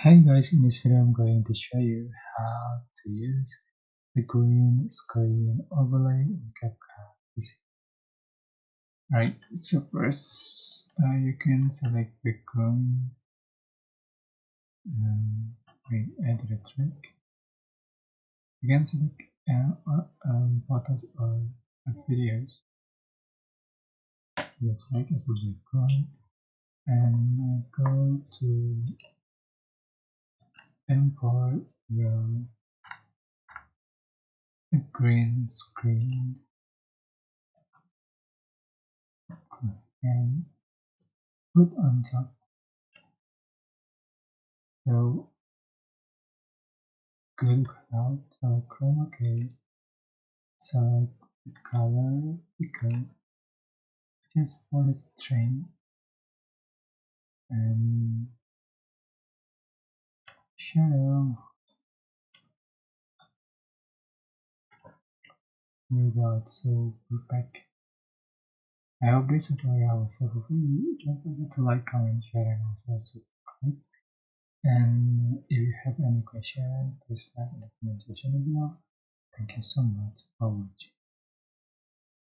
Hi guys, in this video I'm going to show you how to use the green screen overlay in CapCut. Right, so first you can select background, wait, edit a track. You can select photos or videos. The track as a background and go to import your green screen and put on top. So good cloud, select chroma key, select the color picker, just for the string, and shadow without so perfect. I hope this tutorial was helpful for you. Don't forget to like, comment, share, and also subscribe. And if you have any question, please type in the comment section below. Thank you so much for watching.